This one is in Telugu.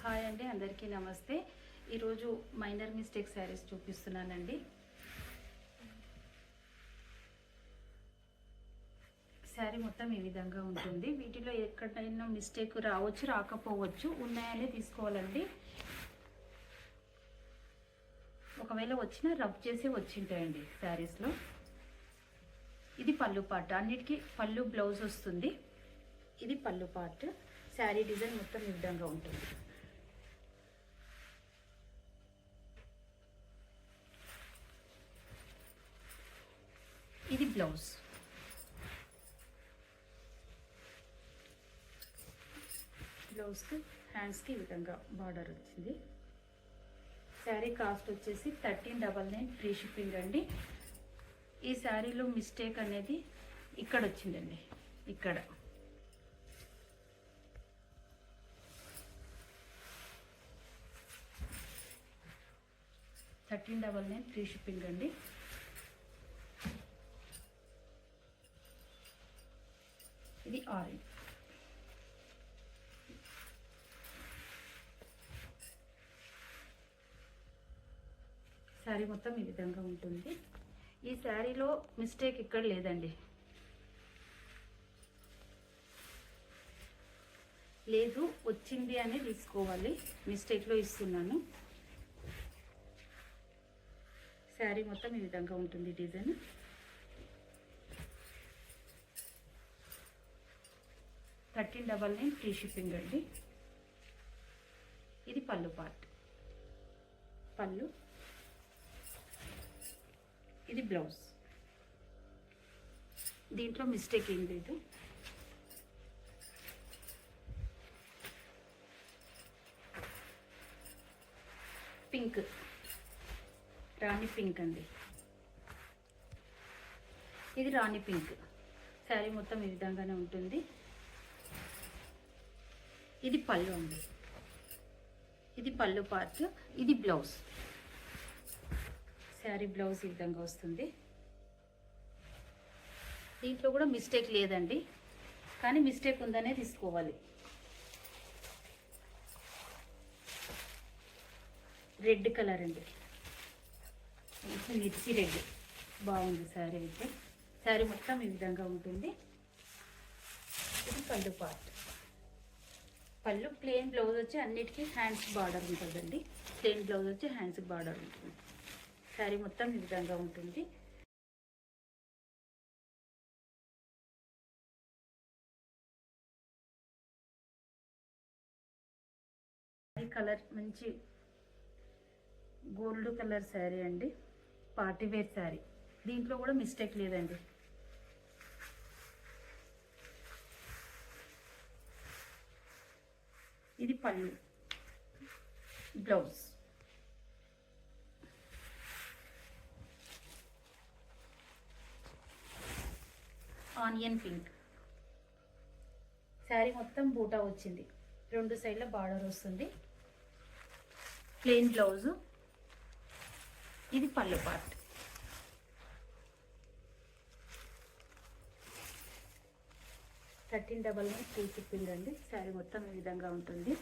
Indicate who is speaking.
Speaker 1: హాయ్ అండి, అందరికీ నమస్తే. ఈరోజు మైనర్ మిస్టేక్ శారీస్ చూపిస్తున్నానండి. శారీ మొత్తం ఈ విధంగా ఉంటుంది. వీటిలో ఎక్కడైనా మిస్టేక్ రావచ్చు, రాకపోవచ్చు, ఉన్నాయనే తీసుకోవాలండి. ఒకవేళ వచ్చినా రబ్ చేసి వచ్చింటాయండి శారీస్లో. ఇది పళ్ళు పార్ట్, అన్నిటికీ పళ్ళు బ్లౌజ్ వస్తుంది. ఇది పళ్ళు పార్ట్. శారీ డిజైన్ మొత్తం ఈ విధంగా ఉంటుంది. ఇది బ్లౌజ్. బ్లౌజ్కి హ్యాండ్స్కి ఈ విధంగా బార్డర్ వచ్చింది. శారీ కాస్ట్ వచ్చేసి 1399 ఫ్రీ షిప్పింగ్ అండి. ఈ శారీలో మిస్టేక్ అనేది ఇక్కడ వచ్చిందండి. ఇక్కడ 1399 ఫ్రీ షిప్పింగ్ అండి. ఇది ఆరెంజ్. శారీ మొత్తం ఈ విధంగా ఉంటుంది. ఈ శారీలో మిస్టేక్ ఇక్కడ లేదండి. లేదు, వచ్చింది అని తీసుకోవాలి. మిస్టేక్లో ఇస్తున్నాను. శారీ మొత్తం ఈ విధంగా ఉంటుంది. డిజైన్ 1399 ఫ్రీ షిప్పింగ్ అండి. ఇది పళ్ళు పార్ట్. పళ్ళు, ఇది బ్లౌజ్. దీంట్లో మిస్టేక్ ఏం లేదు. పింక్, రాణి పింక్ అండి. ఇది రాణి పింక్. శారీ మొత్తం ఈ విధంగానే ఉంటుంది. ఇది పళ్ళు అండి. ఇది పళ్ళు పార్ట్. ఇది బ్లౌజ్. శారీ బ్లౌజ్ ఈ విధంగా వస్తుంది. దీంట్లో కూడా మిస్టేక్ లేదండి, కానీ మిస్టేక్ ఉందనే తీసుకోవాలి. రెడ్ కలర్ అండి, మిర్చి రెడ్. బాగుంది శారీ అయితే. శారీ మొత్తం ఈ విధంగా ఉంటుంది. ఇది పళ్ళు పార్ట్. పళ్ళు ప్లెయిన్ బ్లౌజ్ వచ్చి అన్నిటికీ హ్యాండ్స్ బార్డర్ ఉంటుందండి. ప్లెయిన్ బ్లౌజ్ వచ్చి హ్యాండ్స్కి బార్డర్ ఉంటుంది. శారీ మొత్తం ఈ విధంగా ఉంటుంది. ఈ కలర్ మంచి గోల్డ్ కలర్ శారీ అండి. Party wear sari. దీంట్లో కూడా మిస్టేక్ లేదండి. ఇది పళ్ళు, బ్లౌజ్. Onion pink. శారీ మొత్తం బూటా వచ్చింది. రెండు సైడ్ల బార్డర్ వస్తుంది. Plain blouse. ఇది పళ్ళు పార్ట్. $1399 ఫ్రీ షిప్పింగ్ అండి. శారీ మొత్తం ఈ విధంగా ఉంటుంది.